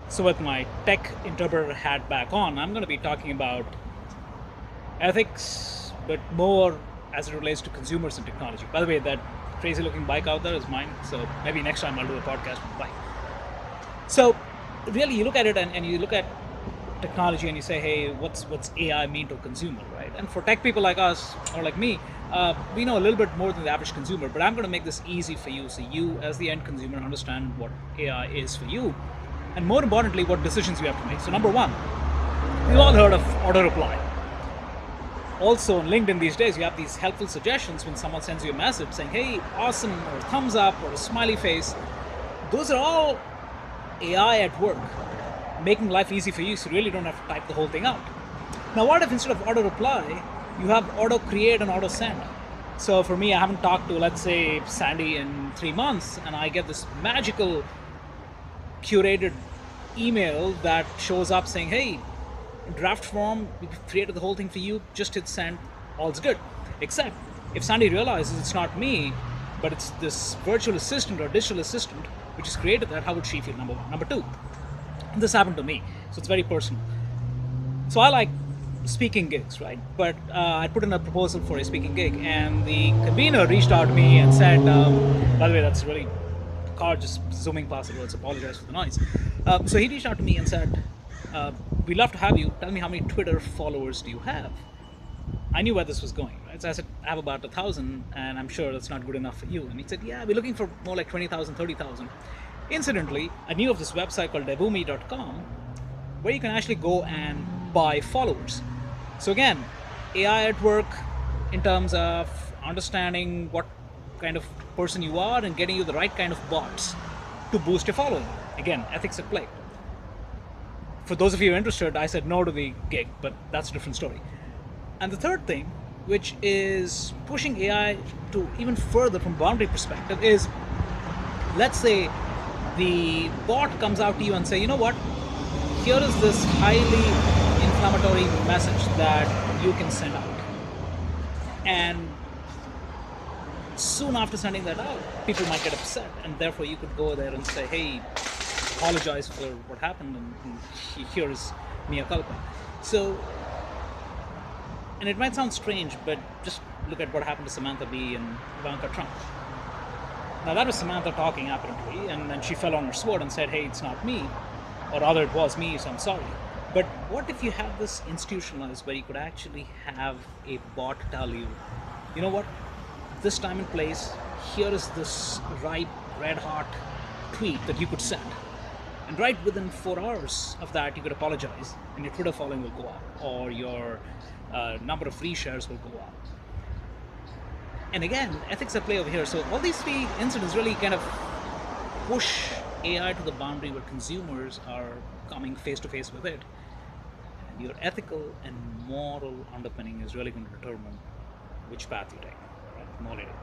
So, with my tech interpreter hat back on, I'm going to be talking about ethics, but more as it relates to consumers and technology. By the way, that crazy looking bike out there is mine, so maybe next time I'll do a podcast with the bike. So, really, you look at it and you look at technology and you say, hey, what's AI mean to a consumer, right? And for tech people like us or like me, we know a little bit more than the average consumer, but I'm going to make this easy for you so you, as the end consumer, understand what AI is for you, and more importantly, what decisions you have to make. So, number one, we've all heard of auto reply. Also, on LinkedIn these days, you have these helpful suggestions when someone sends you a message saying, hey, awesome, or a thumbs up, or a smiley face. Those are all AI at work, making life easy for you so you really don't have to type the whole thing out. Now, what if instead of auto reply, you have auto create and auto send? So for me, I haven't talked to, let's say, Sandy in 3 months, and I get this magical curated email that shows up saying, hey, draft form, we created the whole thing for you, just hit send, all's good. Except if Sandy realizes it's not me, but it's this virtual assistant or digital assistant which has created that, how would she feel? Number one. Number two, this happened to me, so it's very personal. So I like speaking gigs, right? But I put in a proposal for a speaking gig, and the convener reached out to me and said, by the way, that's really the car just zooming past the roads. Apologize for the noise. So he reached out to me and said, we'd love to have you. Tell me how many Twitter followers do you have? I knew where this was going, right? So I said, I have about 1,000, and I'm sure that's not good enough for you. And he said, yeah, we're looking for more like 20,000, 30,000. Incidentally, I knew of this website called devumi.com where you can actually go and buy followers. So again, AI at work in terms of understanding what kind of person you are and getting you the right kind of bots to boost your following. Again, ethics at play. For those of you interested, I said no to the gig, but that's a different story. And the third thing, which is pushing AI to even further from boundary perspective, is let's say the bot comes out to you and say, you know what, here is this highly inflammatory message that you can send out. And soon after sending that out, people might get upset, and therefore you could go there and say, hey, apologize for what happened, and here is mea culpa. So, and it might sound strange, but just look at what happened to Samantha Bee and Ivanka Trump. Now that was Samantha talking apparently, and then she fell on her sword and said, hey, it's not me, or rather it was me, so I'm sorry. But what if you have this institutionalized where you could actually have a bot tell you, you know what, this time and place, here is this right red hot tweet that you could send. And right within 4 hours of that, you could apologize, and your Twitter following will go up, or your number of free shares will go up. And again, ethics at play over here. So all these three incidents really kind of push AI to the boundary where consumers are coming face to face with it. And your ethical and moral underpinning is really going to determine which path you take. Right? More later.